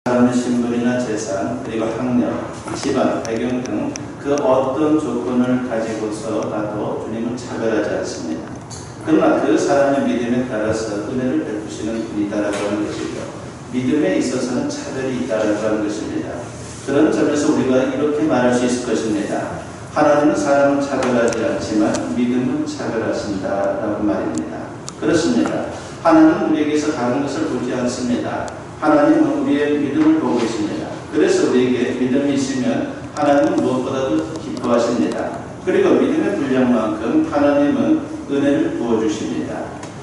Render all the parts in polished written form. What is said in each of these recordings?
사람의 신분이나 재산, 그리고 학력, 집안, 배경 등 그 어떤 조건을 가지고서라도 주님은 차별하지 않습니다. 그러나 그 사람의 믿음에 따라서 은혜를 베푸시는 분이다라고 하는 것이죠. 믿음에 있어서는 차별이 있다라고 하는 것입니다. 그런 점에서 우리가 이렇게 말할 수 있을 것입니다. 하나님은 사람을 차별하지 않지만 믿음은 차별하신다라고 말입니다. 그렇습니다. 하나님은 우리에게서 다른 것을 보지 않습니다. 하나님은 우리의 믿음을 보고 있습니다. 그래서 우리에게 믿음이 있으면 하나님은 무엇보다도 기뻐하십니다. 그리고 믿음의 분량만큼 하나님은 은혜를 부어주십니다.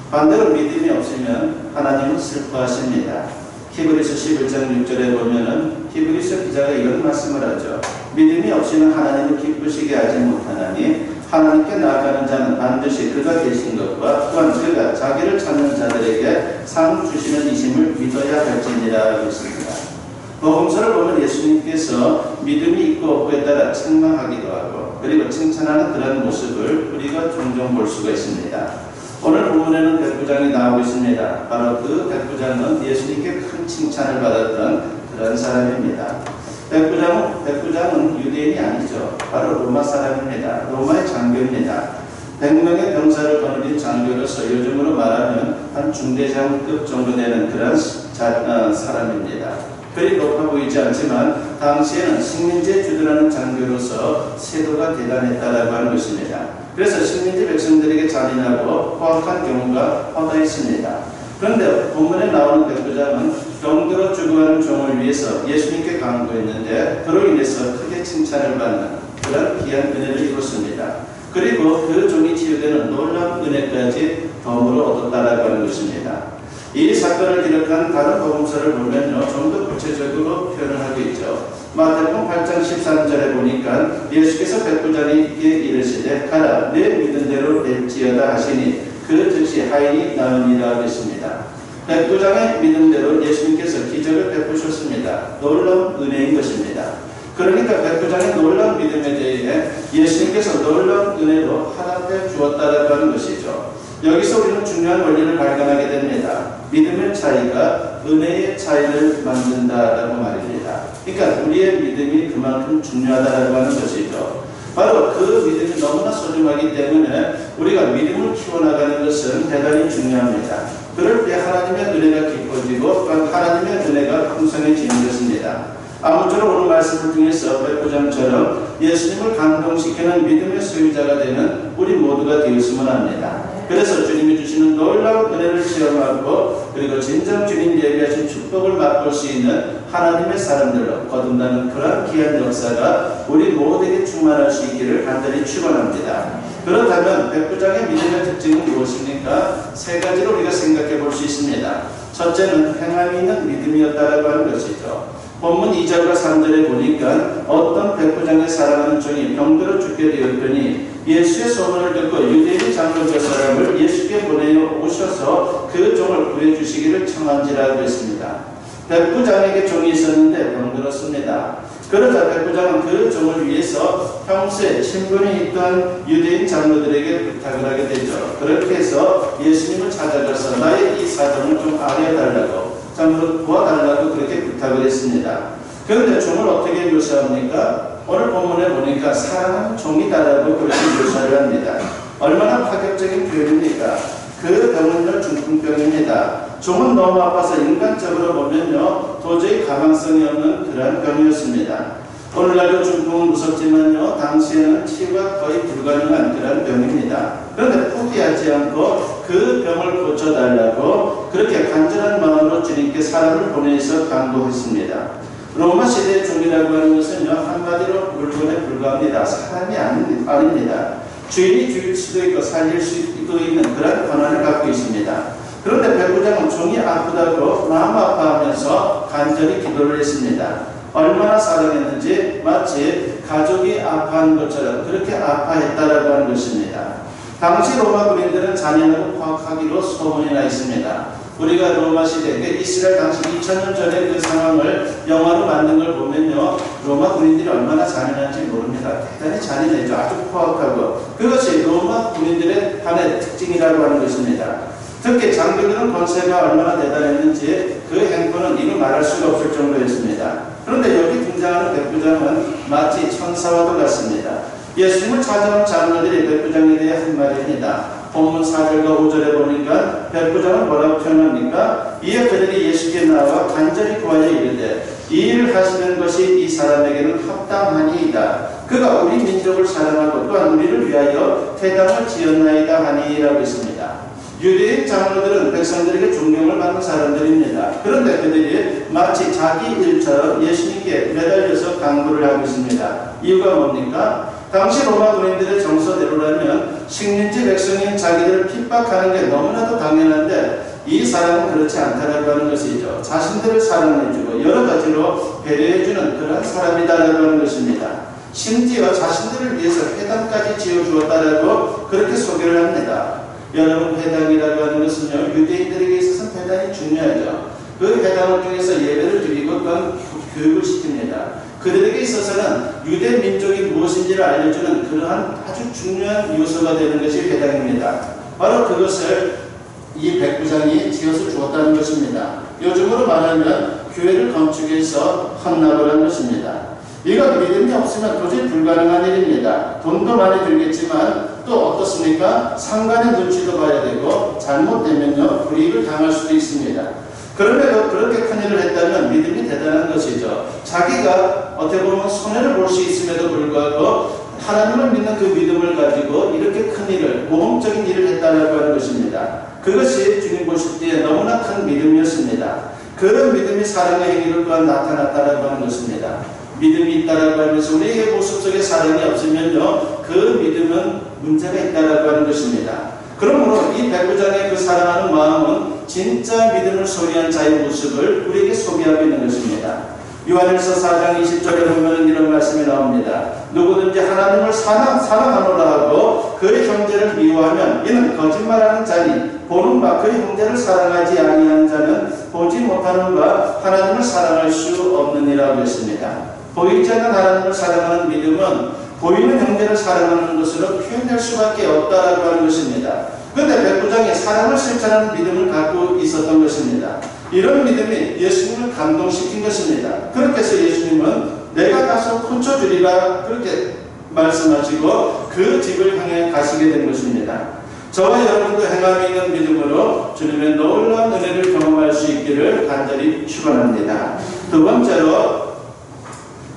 반대로 믿음이 없으면 하나님은 슬퍼하십니다. 히브리서 11장 6절에 보면은 히브리서 기자가 이런 말씀을 하죠. 믿음이 없이는 하나님을 기쁘시게 하지 못하나니 하나님께 나아가는 자는 반드시 그가 계신 것과 또한 그가 자기를 찾는 자들에게 상 주시는 이심을 믿어야 할지니라 했습니다. 복음서를 보면 예수님께서 믿음이 있고 없고에 따라 책망하기도 하고 그리고 칭찬하는 그런 모습을 우리가 종종 볼 수가 있습니다. 오늘 본문에는 백부장이 나오고 있습니다. 바로 그 백부장은 예수님께 큰 칭찬을 받았던 그런 사람입니다. 백부장은 유대인이 아니죠. 바로 로마 사람입니다. 로마의 장교입니다. 100명의 병사를 거느린 장교로서 요즘으로 말하면 한 중대장급 정도 되는 그런 사람입니다. 그리 높아 보이지 않지만 당시에는 식민지에 주둔하는 장교로서 세도가 대단했다라고 하는 것입니다. 그래서 식민지 백성들에게 잔인하고 포악한 경우가 허다했습니다. 그런데 본문에 나오는 백부장은 병들어 죽어가는 종을 위해서 예수님께 강구했는데 그로 인해서 크게 칭찬을 받는 그런 귀한 은혜를 이뤘습니다. 그리고 그 종이 치유되는 놀라운 은혜까지 덤으로 얻었다라고 하는 것입니다. 이 사건을 기록한 다른 복음서를 보면요, 좀 더 구체적으로 표현을 하고 있죠. 마태복음 8장 13절에 보니까 예수께서 백부장에게 이르시되 가라 내 믿은 대로 될지어다 하시니 그 즉시 하인이 나으니라 했습니다. 백부장의 믿음대로 예수님께서 기적을 베푸셨습니다. 놀라운 은혜인 것입니다. 그러니까 백부장의 놀라운 믿음에 대해 예수님께서 놀라운 은혜로 화답해 주었다라고 하는 것이죠. 여기서 우리는 중요한 원리를 발견하게 됩니다. 믿음의 차이가 은혜의 차이를 만든다라고 말입니다. 그러니까 우리의 믿음이 그만큼 중요하다라고 하는 것이죠. 바로 그 믿음이 너무나 소중하기 때문에 우리가 믿음을 키워나가는 것은 대단히 중요합니다. 그럴 때 하나님의 은혜가 깊어지고 하나님의 은혜가 풍성해지는 것입니다. 아무쪼록 오늘 말씀을 통해서 백부장처럼 예수님을 감동시키는 믿음의 소유자가 되는 우리 모두가 되었으면 합니다. 그래서 주님이 주시는 놀라운 은혜를 체험하고 그리고 진정 주님 예비하신 축복을 맛볼 수 있는 하나님의 사람들로 거듭나는 그러한 귀한 역사가 우리 모두에게 충만할 수 있기를 간절히 축원합니다. 그렇다면 백부장의 믿음의 특징은 무엇입니까? 세 가지로 우리가 생각해 볼 수 있습니다. 첫째는 행함이 있는 믿음이었다라고 하는 것이죠. 본문 2절과 3절에 보니까 어떤 백부장의 사랑하는 종이 병들어 죽게 되었더니 예수의 소문을 듣고 유대인 장로 저 사람을 예수께 보내어 오셔서 그 종을 구해주시기를 청한지라고 했습니다. 백부장에게 종이 있었는데 병들었습니다. 그러자 백부장은 그 종을 위해서 평소에 친분이 있던 유대인 장로들에게 부탁을 하게 되죠. 그렇게 해서 예수님을 찾아가서 나의 이 사정을 좀 알려달라고 장로 도와달라고 그렇게 부탁을 했습니다. 그런데 종을 어떻게 묘사합니까? 오늘 본문에 보니까 사랑하는 종이다라고 그렇게 묘사를 합니다. 얼마나 파격적인 표현입니까? 그 병은요 중풍병입니다. 종은 너무 아파서 인간적으로 보면요 도저히 가망성이 없는 그런 병이었습니다. 오늘날도 중풍은 무섭지만요 당시에는 치유가 거의 불가능한 그런 병입니다. 그런데 포기하지 않고 그 병을 고쳐달라고 그렇게 간절한 마음으로 주님께 사람을 보내서 강구했습니다. 로마 시대의 종이라고 하는 것은요 한마디로 물건에 불과합니다. 사람이 아닙니다. 주인이 죽일 수도 있고 살릴 수도 있는 그런 권한을 갖고 있습니다. 그런데 백부장은 종이 아프다고 마음 아파하면서 간절히 기도를 했습니다. 얼마나 사랑했는지 마치 가족이 아파한 것처럼 그렇게 아파했다라고 하는 것입니다. 당시 로마 군인들은 잔인하고 포악하기로 소문이 나 있습니다. 우리가 로마 시대, 이스라엘 당시 2000년 전에 그 상황을 영화로 만든 걸 보면요 로마 군인들이 얼마나 잔인한지 모릅니다. 대단히 잔인했죠. 아주 포악하고 그것이 로마 군인들의 하나의 특징이라고 하는 것입니다. 특히 장교들은 권세가 얼마나 대단했는지 그 행포는 이루 말할 수가 없을 정도였습니다. 그런데 여기 등장하는 백부장은 마치 천사와도 같습니다. 예수님을 찾아온 장로들이 백부장에 대해 한 말입니다. 본문 4절과 5절에 보니까 백부장은 뭐라고 표현합니까? 이에 그들이 예수께 나와 간절히 구하여 이르되 이 일을 하시는 것이 이 사람에게는 합당하니이다. 그가 우리 민족을 사랑하고 또한 우리를 위하여 회당을 지었나이다 하니라고 했습니다. 유대인 장로들은 백성들에게 존경을 받는 사람들입니다. 그런데 그들이 마치 자기 일처럼 예수님께 매달려서 강구를 하고 있습니다. 이유가 뭡니까? 당시 로마 군인들의 정서대로라면 식민지 백성인 자기들을 핍박하는 게 너무나도 당연한데 이 사람은 그렇지 않다라고 하는 것이죠. 자신들을 사랑해주고 여러 가지로 배려해주는 그런 사람이다라고 하는 것입니다. 심지어 자신들을 위해서 회당까지 지어주었다라고 그렇게 소개를 합니다. 여러분, 회당이라고 하는 것은요, 유대인들에게 있어서는 대단히 중요하죠. 그 회당을 통해서 예배를 드리고 또한 교육을 시킵니다. 그들에게 있어서는 유대 민족이 무엇인지를 알려주는 그러한 아주 중요한 요소가 되는 것이 회당입니다. 바로 그것을 이 백부장이 지어서 주었다는 것입니다. 요즘으로 말하면 교회를 건축해서 헌납을 한 것입니다. 이건 믿음이 없으면 도저히 불가능한 일입니다. 돈도 많이 들겠지만 또 어떻습니까? 상관의 눈치도 봐야 되고 잘못되면요 불이익을 당할 수도 있습니다. 그럼에도 그렇게 큰 일을 했다면 믿음이 대단한 것이죠. 자기가 어떻게 보면 손해를 볼 수 있음에도 불구하고 하나님을 믿는 그 믿음을 가지고 이렇게 큰 일을, 모험적인 일을 했다라고 하는 것입니다. 그것이 주님 보실 때에 너무나 큰 믿음이었습니다. 그런 믿음이 사랑의 행위로 또한 나타났다라고 하는 것입니다. 믿음이 있다라고 하면서 우리의 모습 속에 사랑이 없으면요 그 믿음은 문제가 있다라고 하는 것입니다. 그러므로 이 백부장의 그 사랑하는 마음은 진짜 믿음을 소유한 자의 모습을 우리에게 소개하고 있는 것입니다. 요한일서 4장 20절에 보면 이런 말씀이 나옵니다. 누구든지 하나님을 사랑하노라 하고 그의 형제를 미워하면 이는 거짓말하는 자니 보는 바 그의 형제를 사랑하지 아니하는 자는 보지 못하는 바 하나님을 사랑할 수 없느니라고 했습니다. 보이지 않는 하나님을 사랑하는 믿음은 보이는 형제를 사랑하는 것으로 표현될 수밖에 없다라고 하는 것입니다. 그런데 백부장이 사랑을 실천하는 믿음을 갖고 있었던 것입니다. 이런 믿음이 예수님을 감동시킨 것입니다. 그렇게 해서 예수님은 내가 가서 콘쳐 주리라 그렇게 말씀하시고 그 집을 향해 가시게 된 것입니다. 저와 여러분도 행함이 있는 믿음으로 주님의 놀라운 은혜를 경험할 수 있기를 간절히 축원합니다. 두 번째로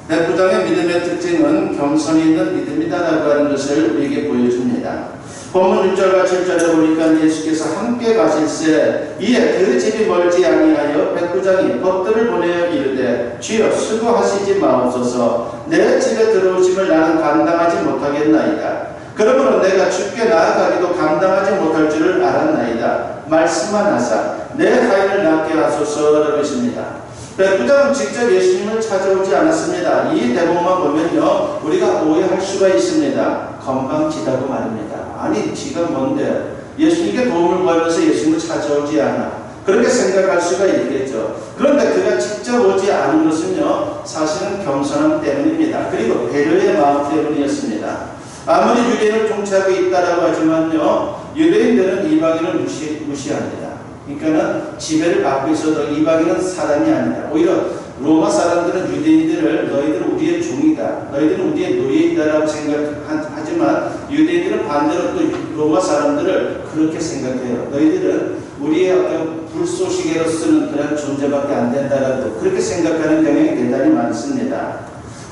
백부장의 믿음의 특징은 겸손이 있는 믿음이다라고 하는 것을 우리에게 보여줍니다. 본문 6절과 7절에 보니까 예수께서 함께 가실새 이에 그 집이 멀지 아니하여 백부장이 벗들을 보내어 이르되 주여 수고하시지 마옵소서 내 집에 들어오심을 나는 감당하지 못하겠나이다. 그러므로 내가 주께 나아가기도 감당하지 못할 줄을 알았나이다. 말씀만 하사 내 하인을 낫게 하소서라고 했습니다. 백부장은 직접 예수님을 찾아오지 않았습니다. 이 대목만 보면요 우리가 오해할 수가 있습니다. 건방지다고 말입니다. 아니 지가 뭔데 예수님께 도움을 구하면서 예수님을 찾아오지 않아 그렇게 생각할 수가 있겠죠. 그런데 그가 직접 오지 않은 것은요 사실은 겸손함 때문입니다. 그리고 배려의 마음 때문이었습니다. 아무리 유대인을 통치하고 있다라고 하지만요 유대인들은 이방인을 무시합니다. 그러니까는 지배를 받고 있어도 이방인은 사람이 아니다. 오히려 로마 사람들은 유대인들을 너희들은 우리의 종이다, 너희들은 우리의 노예이다라고 생각하지만 유대인들은 반대로 또 로마 사람들을 그렇게 생각해요. 너희들은 우리의 어떤 불쏘시개로 쓰는 그런 존재밖에 안 된다라고 그렇게 생각하는 경향이 대단히 많습니다.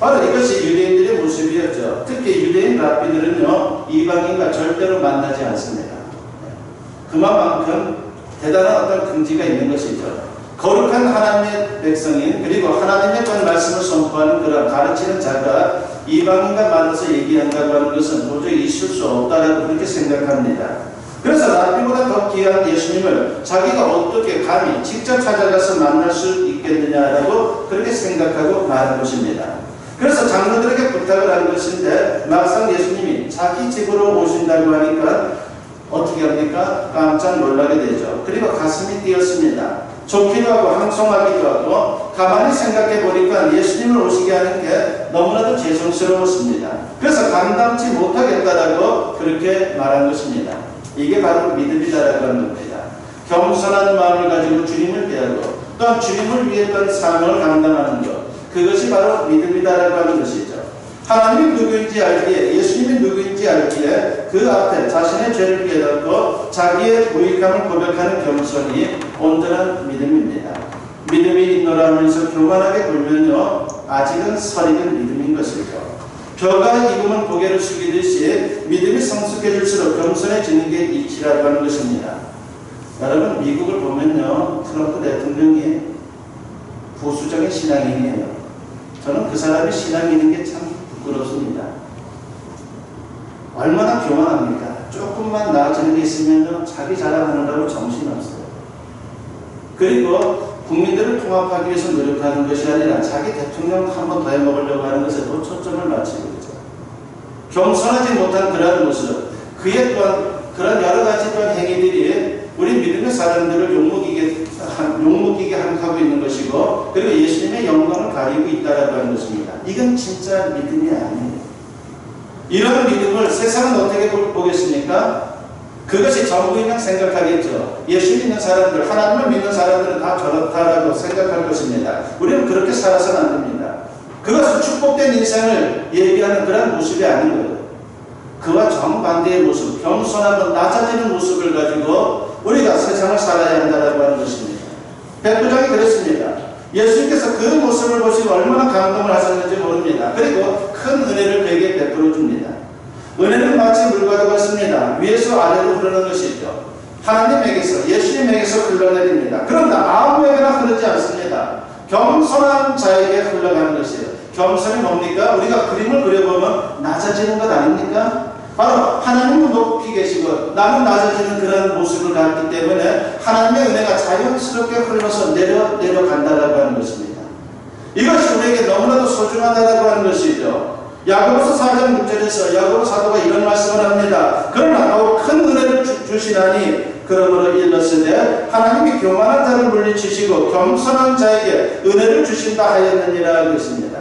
바로 이것이 유대인들의 모습이었죠. 특히 유대인 랍비들은요 이방인과 절대로 만나지 않습니다. 그만큼 대단한 어떤 긍지가 있는 것이죠. 거룩한 하나님의 백성인 그리고 하나님의 그 말씀을 선포하는 그런 가르치는 자가 이방인과 만나서 얘기한다고 하는 것은 도저히 있을 수 없다라고 그렇게 생각합니다. 그래서 랍비보다 더 귀한 예수님을 자기가 어떻게 감히 직접 찾아가서 만날 수 있겠느냐라고 그렇게 생각하고 말한 것입니다. 그래서 장로들에게 부탁을 한 것인데 막상 예수님이 자기 집으로 오신다고 하니까 어떻게 합니까? 깜짝 놀라게 되죠. 그리고 가슴이 뛰었습니다. 좋기도 하고 항송하기도 하고 가만히 생각해 보니까 예수님을 오시게 하는 게 너무나도 죄송스러웠습니다. 그래서 감당치 못하겠다라고 그렇게 말한 것입니다. 이게 바로 믿음이다라고 하는 겁니다. 겸손한 마음을 가지고 주님을 대하고 또한 주님을 위했던 사명을 감당하는 것, 그것이 바로 믿음이다라고 하는 것이죠. 하나님이 누구인지 알기에, 예수님이 누구인지 알기에 그 앞에 자신의 죄를 깨닫고 자기의 무익함을 고백하는 겸손이 온전한 믿음입니다. 믿음이 있노라 하면서 교만하게 굴면요, 아직은 설익은 믿음인 것이죠. 벼가 익으면 고개를 숙이듯이 믿음이 성숙해질수록 겸손해지는 게 이치라고 하는 것입니다. 여러분, 미국을 보면요, 트럼프 대통령이 보수적인 신앙인이에요. 저는 그 사람이 신앙인인 게 참 부끄럽습니다. 얼마나 교만합니까? 조금만 나아지는 게 있으면 자기 자랑하느라고 정신없어요. 그리고 국민들을 통합하기 위해서 노력하는 것이 아니라 자기 대통령 한 번 더 해먹으려고 하는 것에 또 초점을 맞추고 있죠. 겸손하지 못한 그러한 모습, 그의 또한 그런 여러 가지 또한 행위들이 우리 믿음의 사람들을 욕먹이게 하고 있는 것이고, 그리고 예수님의 영광을 가리고 있다라고 하는 것입니다. 이건 진짜 믿음이 아니에요. 이런 믿음을 세상은 어떻게 보겠습니까? 그것이 전부인양 생각하겠죠. 예수 믿는 사람들, 하나님을 믿는 사람들은 다 저렇다라고 생각할 것입니다. 우리는 그렇게 살아서는 안 됩니다. 그것은 축복된 인생을 얘기하는 그런 모습이 아닌 거예요. 그와 정반대의 모습, 겸손하고 낮아지는 모습을 가지고 우리가 세상을 살아야 한다고 하는 것입니다. 백부장이 그랬습니다. 예수님께서 그 모습을 보시고 얼마나 감동을 하셨는지 모릅니다. 그리고 큰 은혜를 그에게 베풀어 줍니다. 은혜는 마치 물과도 같습니다. 위에서 아래로 흐르는 것이죠. 하나님에게서, 예수님에게서 흘러내립니다. 그런데 아무에게나 흐르지 않습니다. 겸손한 자에게 흘러가는 것이에요. 겸손이 뭡니까? 우리가 그림을 그려보면 낮아지는 것 아닙니까? 바로 하나님은 높이 계시고 나는 낮아지는 그런 모습을 갖기 때문에 하나님의 은혜가 자연스럽게 흘러서 내려간다라고 하는 것입니다. 이것이 우리에게 너무나도 소중하다라고 하는 것이죠. 야고보서 4장 6절에서 야고보 사도가 이런 말씀을 합니다. 그러나 더욱 큰 은혜를 주시나니 그러므로 일렀으되 하나님이 교만한 자를 물리치시고 겸손한 자에게 은혜를 주신다 하였느니라 하고 있습니다.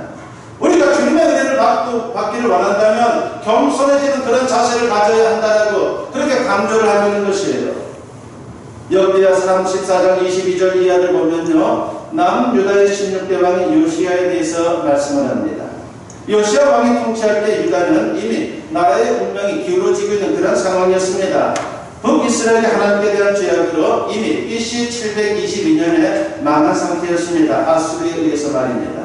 우리가 주님의 은혜를 받기를 원한다면 겸손해지는 그런 자세를 가져야 한다라고 그렇게 강조를 하고 있는 것이에요. 역대하 34장 22절 이하를 보면요, 남유다의 16대 왕인 요시야에 대해서 말씀을 합니다. 요시야 왕이 통치할 때 유다는 이미 나라의 운명이 기울어지고 있는 그런 상황이었습니다. 북이스라엘이 하나님께 대한 죄악으로 이미 BC 722년에 망한 상태였습니다. 아수르에 의해서 말입니다.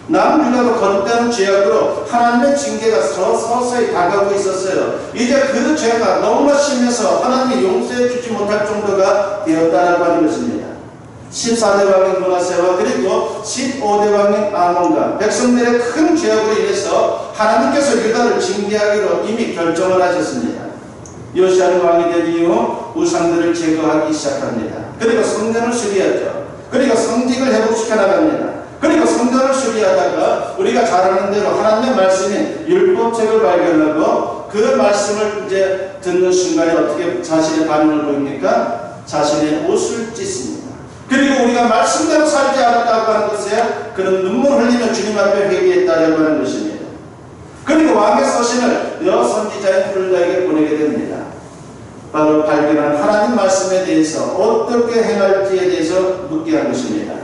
남유다도 거듭되는 죄악으로 하나님의 징계가 서서히 다가오고 있었어요. 이제 그 죄가 너무나 심해서 하나님이 용서해 주지 못할 정도가 되었다라고 하는 것입니다. 14대 왕인 므낫세와 그리고 15대 왕인 아몬과 백성들의 큰 죄악으로 인해서 하나님께서 유다를 징계하기로 이미 결정을 하셨습니다. 요시야는 왕이 된 이후 우상들을 제거하기 시작합니다. 그리고 성전을 수리하죠. 그리고 성직을 회복시켜 나갑니다. 그리고 성전을 수리하다가 우리가 잘 아는 대로 하나님의 말씀인 율법책을 발견하고 그 말씀을 이제 듣는 순간에 어떻게 자신의 반응을 보입니까? 자신의 옷을 찢습니다. 그리고 우리가 말씀대로 살지 않았다고 하는 것에 그는 눈물 흘리며 주님 앞에 회개했다고 하는 것입니다. 그리고 왕의 서신을 여러 선지자인 훌다에게 보내게 됩니다. 바로 발견한 하나님 말씀에 대해서 어떻게 행할지에 대해서 묻게 한 것입니다.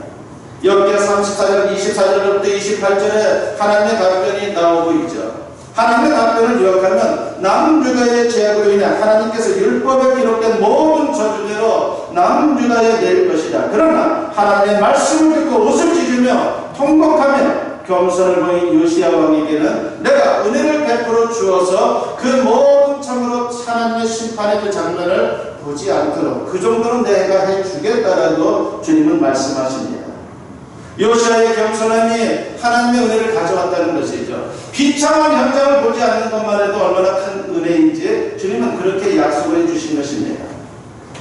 여기에 34절 24절부터 28절에 하나님의 답변이 나오고 있죠. 하나님의 답변을 요약하면 남유다의 죄악으로 인해 하나님께서 율법에 기록된 모든 저주대로 남유다에 내릴 것이다. 그러나 하나님의 말씀을 듣고 옷을 찢으며 통곡하며 겸손을 보인 요시야 왕에게는 내가 은혜를 베풀어 주어서 그 모든 참으로 하나님의 심판의 그 장면을 보지 않도록 그 정도는 내가 해주겠다라고 주님은 말씀하십니다. 요시야의 겸손함이 하나님의 은혜를 가져왔다는 것이죠. 비참한 현장을 보지 않는 것만 해도 얼마나 큰 은혜인지 주님은 그렇게 약속을 해주신 것입니다.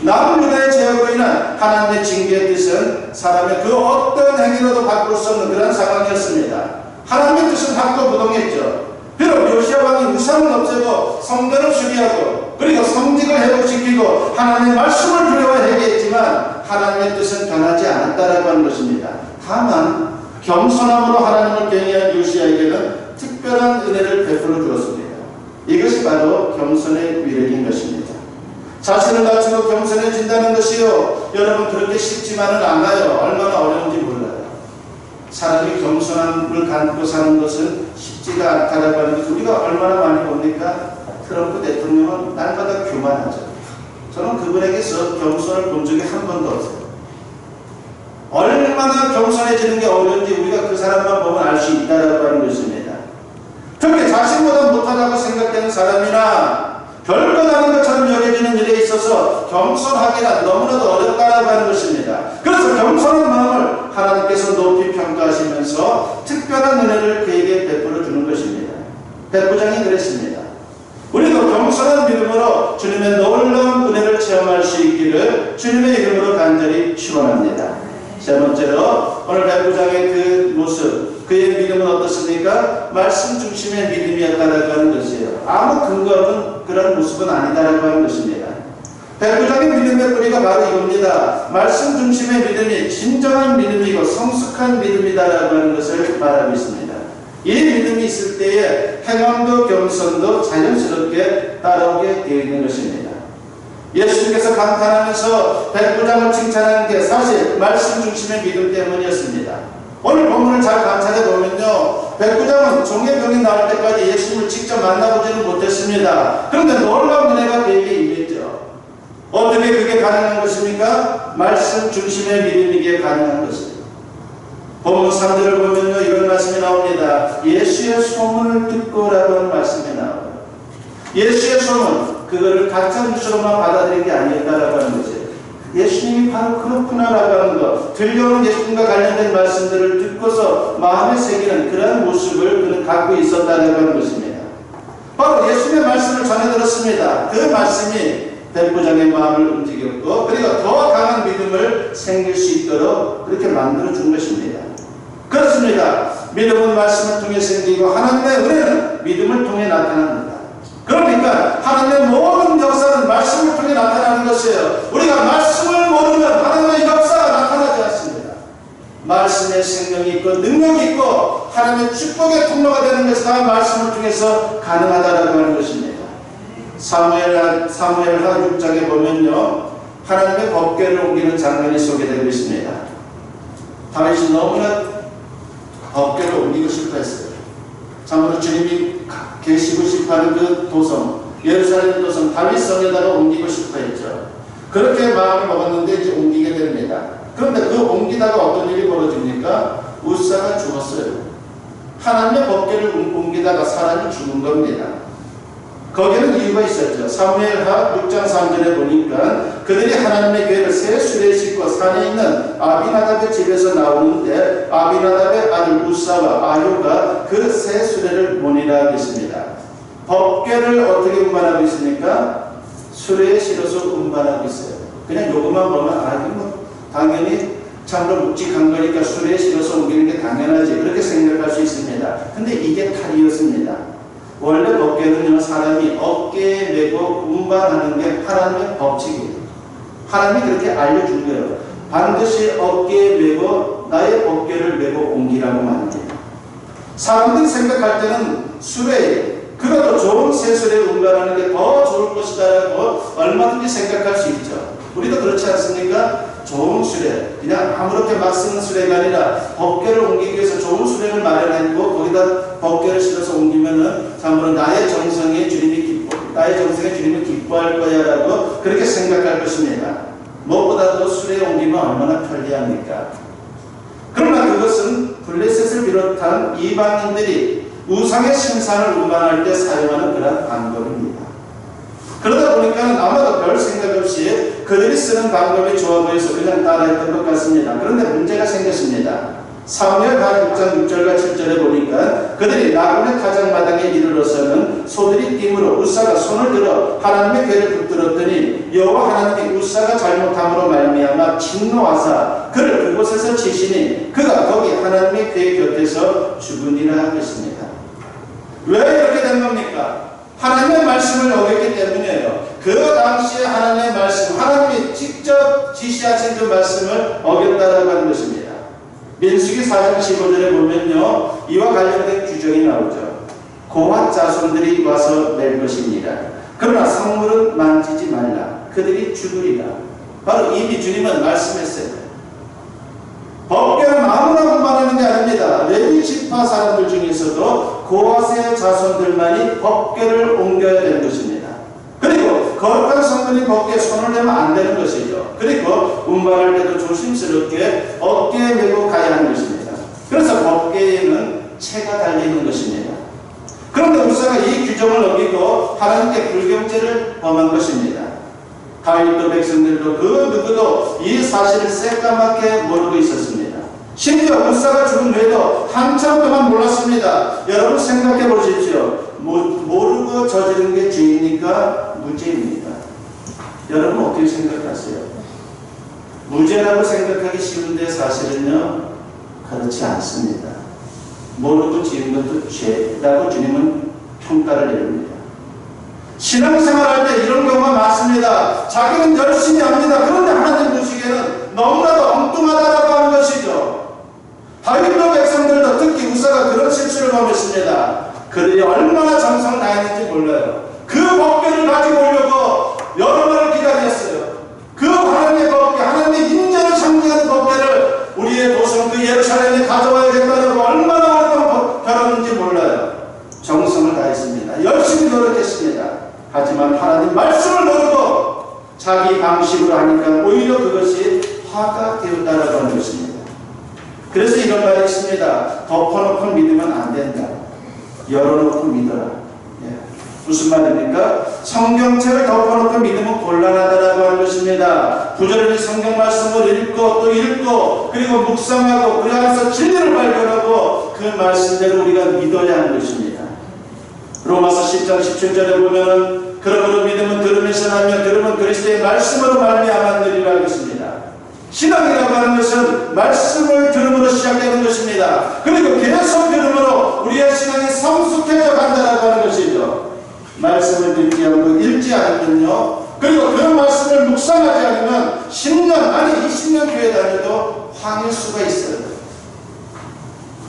남유다의 죄악으로 인한 하나님의 징계의 뜻은 사람의 그 어떤 행위로도 바꿀 수 없는 그런 상황이었습니다. 하나님의 뜻은 학도부동했죠. 비록 요시야 왕이 우상을 없애고 성전을 수리하고 그리고 성직을 회복시키고 하나님의 말씀을 두려워 회개했지만 하나님의 뜻은 변하지 않았다라고 하는 것입니다. 다만 겸손함으로 하나님을 경외한 요시야에게는 특별한 은혜를 베풀어 주었습니다. 이것이 바로 겸손의 위력인 것입니다. 자신을 낮추고 겸손해진다는 것이요. 여러분 그렇게 쉽지만은 않아요. 얼마나 어려운지 몰라요. 사람이 겸손함을 갖고 사는 것은 쉽지가 않다라고 하는 것 우리가 얼마나 많이 봅니까? 트럼프 대통령은 날마다 교만하죠. 저는 그분에게서 겸손을 본 적이 한 번도 없어요. 얼마나 겸손해지는 게 어려운지 우리가 그 사람만 보면 알 수 있다라고 하는 것입니다. 특히 자신보다 못하다고 생각되는 사람이나 별것 아닌 것처럼 여겨지는 일에 있어서 겸손하기가 너무나도 어렵다라고 하는 것입니다. 그래서 겸손한 마음을 하나님께서 높이 평가하시면서 특별한 은혜를 그에게 베풀어 주는 것입니다. 백부장이 그랬습니다. 우리도 겸손한 믿음으로 주님의 놀라운 은혜를 체험할 수 있기를 주님의 이름으로 간절히 축원합니다. 세 번째로 오늘 백부장의 그 모습, 그의 믿음은 어떻습니까? 말씀 중심의 믿음이었다라고 하는 것이에요. 아무 근거 없는 그런 모습은 아니다라고 하는 것입니다. 백부장의 믿음의 뿌리가 바로 이겁니다. 말씀 중심의 믿음이 진정한 믿음이고 성숙한 믿음이다라고 하는 것을 말하고 있습니다. 이 믿음이 있을 때에 행함도 겸손도 자연스럽게 따라오게 되어 있는 것입니다. 예수님께서 감탄하면서 백부장을 칭찬하는 게 사실 말씀 중심의 믿음 때문이었습니다. 오늘 본문을 잘 관찰해 보면요, 백부장은 종예병이 나올 때까지 예수님을 직접 만나보지는 못했습니다. 그런데 놀라운 은혜가 그에게 임했죠. 어떻게 그게 가능한 것입니까? 말씀 중심의 믿음이기에 가능한 것입니다. 본문 3절을 보면요, 이런 말씀이 나옵니다. 예수의 소문을 듣고라고 하는 말씀이 나와요. 예수의 소문, 그거를 가짜 뉴스로만 받아들인 게 아니었다라고 하는 거죠. 예수님이 바로 그렇구나라고 하는 것, 들려오는 예수님과 관련된 말씀들을 듣고서 마음에 새기는 그런 모습을 그는 갖고 있었다라고 하는 것입니다. 바로 예수님의 말씀을 전해 들었습니다. 그 말씀이 백부장의 마음을 움직였고, 그리고 더 강한 믿음을 생길 수 있도록 그렇게 만들어 준 것입니다. 그렇습니다. 믿음은 말씀을 통해 생기고 하나님의 은혜는 믿음을 통해 나타납니다. 그러니까 하나님의 모든 역사는 말씀을 통해 나타나는 것이에요. 우리가 말씀을 모르면 하나님의 역사가 나타나지 않습니다. 말씀에 생명이 있고 능력이 있고 하나님의 축복의 통로가 되는 것이 다 말씀을 통해서 가능하다라고 하는 것입니다. 사무엘하 6장에 보면요, 하나님의 법궤를 옮기는 장면이 소개되고 있습니다. 다윗이 너무나 법궤를 옮기고 싶어 했어요. 참으로 주님이 계시고 싶어하는 그 도성, 예루살렘 도성 다윗성에다가 옮기고 싶어 했죠. 그렇게 마음을 먹었는데 이제 옮기게 됩니다. 그런데 그 옮기다가 어떤 일이 벌어집니까? 우사가 죽었어요. 하나님의 법궤를 옮기다가 사람이 죽은 겁니다. 거기에는 이유가 있었죠. 사무엘하 6장 3절에 보니까 그들이 하나님의 궤를 새 수레에 싣고 산에 있는 아비나답의 집에서 나오는데 아비나답의 아들 우사와 아효가 그 새 수레를 모니라 하겠습니다. 법궤를 어떻게 운반하고 있습니까? 수레에 실어서 운반하고 있어요. 그냥 요것만 보면 당연히 참으로 묵직한 거니까 수레에 실어서 옮기는 게 당연하지, 그렇게 생각할 수 있습니다. 근데 이게 탈이었습니다. 원래 법궤는요, 사람이 어깨에 메고 운반하는 게 하나님의 법칙이에요. 하나님이 그렇게 알려준 거예요. 반드시 어깨에 메고 나의 법궤를 메고 옮기라고 말합니다. 사람들이 생각할 때는 수레, 그것도 좋은 새 수레를 운반하는 게 더 좋을 것이다라고 얼마든지 생각할 수 있죠. 우리도 그렇지 않습니까? 좋은 수레, 그냥 아무렇게 막 쓰는 수레가 아니라 법궤를 옮기기 위해서 좋은 수레를 마련했고 거기다 법궤를 실어서 옮기면은 참으로 나의 정성에 주님이 기뻐할 거야라고 그렇게 생각할 것입니다. 무엇보다도 수레에 옮기면 얼마나 편리합니까? 그러나 그것은 블레셋을 비롯한 이방인들이 우상의 신상을 운반할 때 사용하는 그런 방법입니다. 그러다 보니까 아마도 별 생각 없이 그들이 쓰는 방법이 좋아 보여서 그냥 따라했던 것 같습니다. 그런데 문제가 생겼습니다. 사무엘하 6장 6절과 7절에 보니까 그들이 나군의 타작마당에 이르러서는 소들이 띠므로 우사가 손을 들어 하나님의 궤를 붙들었더니 여호와 하나님이 우사가 잘못함으로 말미암아 진노하사 그를 그곳에서 치시니 그가 거기 하나님의 궤 곁에서 죽으니라 하겠습니다. 왜 이렇게 된 겁니까? 하나님의 말씀을 어겼기 때문이에요. 그 당시에 하나님의 말씀, 하나님이 직접 지시하신 그 말씀을 어겼다라고 하는 것입니다. 민수기 4장 15절에 보면요, 이와 관련된 규정이 나오죠. 고핫 자손들이 와서 낼 것입니다. 그러나 성물은 만지지 말라. 그들이 죽으리라. 바로 이미 주님은 말씀했어요. 법궤는 아무나 분만하는 게 아닙니다. 레위 지파 사람들 중에서도 고아세 자손들만이 법궤를 옮겨야 되는 것입니다. 그리고 거룩한 성도님 법궤에 손을 대면 안 되는 것이죠. 그리고 운반할 때도 조심스럽게 어깨에 메고 가야 하는 것입니다. 그래서 법궤에는 채가 달려있는 것입니다. 그런데 우사가 이 규정을 어기고 하나님께 불경죄를 범한 것입니다. 다윗도 백성들도 그 누구도 이 사실을 새까맣게 모르고 있었습니다. 심지어 우사가 죽은 후에도 한참 동안 몰랐습니다. 여러분 생각해 보십시오. 모르고 저지른 게 죄입니까? 무죄입니까? 여러분 어떻게 생각하세요? 무죄라고 생각하기 쉬운데 사실은요 그렇지 않습니다. 모르고 지은 것도 죄라고 주님은 평가를 내립니다. 신앙생활할 때 이런 경우가 많습니다. 자기는 열심히 합니다. 그런데 하나님 보시기에는 너무나도 엉뚱하다라고 하는 것이죠. 다윗도 백성들도 특히 우사가 그런 실수를 범했습니다. 그들이 얼마나 정성을 다했는지 몰라요. 그 법궤를 가지고 오려고 여러 번을 기다렸어요. 그 하나님의 법궤, 하나님의 인자를 상징하는 법궤를 우리의 도성 그 예루살렘에 가져와야겠다고 얼마나 오랫동안 벼렀는지 몰라요. 정성을 다했습니다. 열심히 노력했습니다. 하지만 하나님 말씀을 모르고 자기 방식으로 하니까 오히려 그것이 화가 되었다라고 하는 것입니다. 그래서 이런 말이 있습니다. 덮어놓고 믿으면 안 된다. 열어놓고 믿어라. 예. 무슨 말입니까? 성경책을 덮어놓고 믿으면 곤란하다라고 하는 것입니다. 부지런히 성경 말씀을 읽고 또 읽고 그리고 묵상하고 그 안에서 진리를 발견하고 그 말씀대로 우리가 믿어야 하는 것입니다. 로마서 10장 17절에 보면은 그러므로 믿음은 들으면서 나며 들으면 그리스도의 말씀으로 말미암았느니라 하겠습니다. 신앙이라고 하는 것은 말씀을 들음으로 시작되는 것입니다. 그리고 계속 들음으로 우리의 신앙이 성숙해져 간다라고 하는 것이죠. 말씀을 듣지 않고 읽지 않으면요. 그리고 그 말씀을 묵상하지 않으면 10년 아니 20년 교회 다녀도 황일 수가 있어요.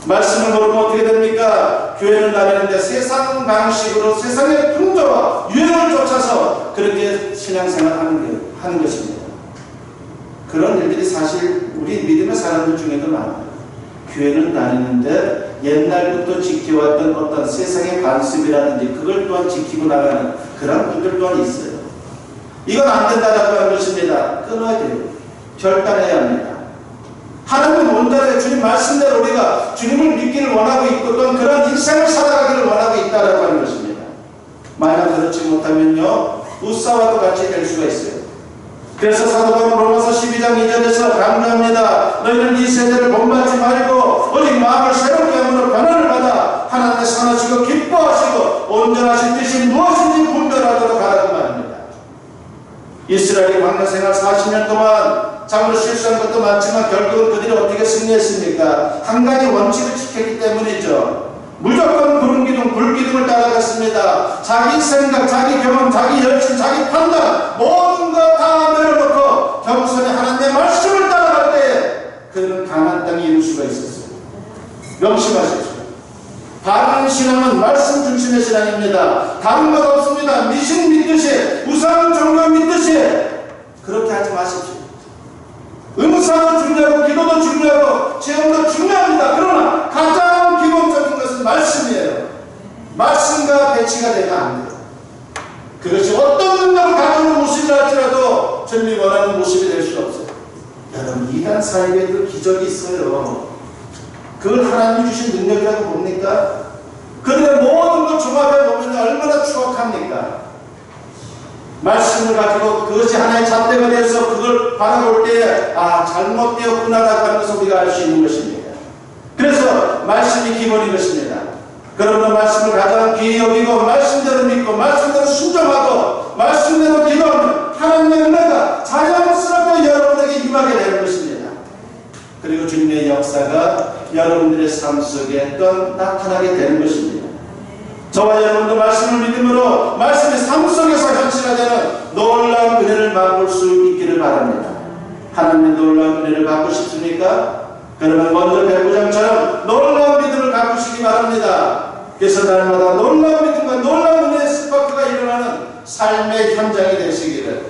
말씀을 모르면 어떻게 됩니까? 교회를 다니는데 세상 방식으로 세상의 풍조와 유행을 쫓아서 그렇게 신앙생활을 하는 것입니다. 그런 일들이 사실 우리 믿음의 사람들 중에도 많아요. 교회는 다니는데 옛날부터 지켜왔던 어떤 세상의 관습이라든지 그걸 또한 지키고 나가는 그런 분들 또한 있어요. 이건 안 된다라고 하는 것입니다. 끊어야 돼요. 결단해야 합니다. 하나님은 온전하게 주님 말씀대로 우리가 주님을 믿기를 원하고 있고 또한 그런 인생을 살아가기를 원하고 있다라고 하는 것입니다. 만약 그렇지 못하면요 우사와도 같이 될 수가 있어요. 그래서 사도 바울은 로마서 12장 2절에서 강조합니다. 너희는 이 세대를 본받지 말고 오직 마음을 새롭게 함으로 변화를 받아 하나님의 선하시고 기뻐하시고 온전하신 뜻이 무엇인지 분별하도록 하라고 말합니다. 이스라엘이 광야 생활 40년 동안 참으로 실수한 것도 많지만 결국은 그들이 어떻게 승리했습니까? 한 가지 원칙을 지켰기 때문이죠. 무조건 구름 기둥, 불 기둥을 따라갔습니다. 자기 생각, 자기 경험, 자기 열심, 자기 판단 모든 것 다 내려놓고 겸손히 하나님의 말씀을 따라갈 때 그들은 가나안 땅에 이룰 수가 있었어요. 명심하십시오. 바른 신앙은 말씀 중심의 신앙입니다. 다른 것 없습니다. 미신 믿듯이 우상 종교 믿듯이 그렇게 하지 마십시오. 은사도 중요하고 기도도 중요하고 체험도 중요합니다. 그러나 가장 기본적인 것은 말씀이에요. 말씀과 배치가 되면 안 돼요. 그것이 어떤 능력을 가지는 모습이라 할지라도 주님이 원하는 모습이 될 수 없어요. 여러분 이단 사역에도 기적이 있어요. 그걸 하나님이 주신 능력이라고 봅니까? 그들의 모든 걸 종합해 보면 얼마나 추억합니까? 말씀을 가지고 그것이 하나의 잣대가 되어서 그걸 바라볼 때에 잘못되었구나라고 하는 것을 우리가 알 수 있는 것입니다. 그래서 말씀이 기본인 것입니다. 그러므로 말씀을 가장 귀히 여기고 말씀대로 믿고 말씀대로 순종하고 말씀대로 기도하면 하나님의 은혜가 자연스럽게 여러분에게 임하게 되는 것입니다. 그리고 주님의 역사가 여러분들의 삶 속에 또 나타나게 되는 것입니다. 저와 여러분도 말씀을 믿음으로 말씀의 삶 속에서 현실화되는 놀라운 은혜를 맛볼 수 있기를 바랍니다. 하나님의 놀라운 은혜를 받고 싶습니까? 그러면 먼저 백부장처럼 놀라운 믿음을 가꾸시기 바랍니다. 그래서 날마다 놀라운 믿음과 놀라운 은혜의 스파크가 일어나는 삶의 현장이 되시기를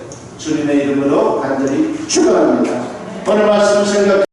주님의 이름으로 간절히 축원합니다. 오늘 말씀 생각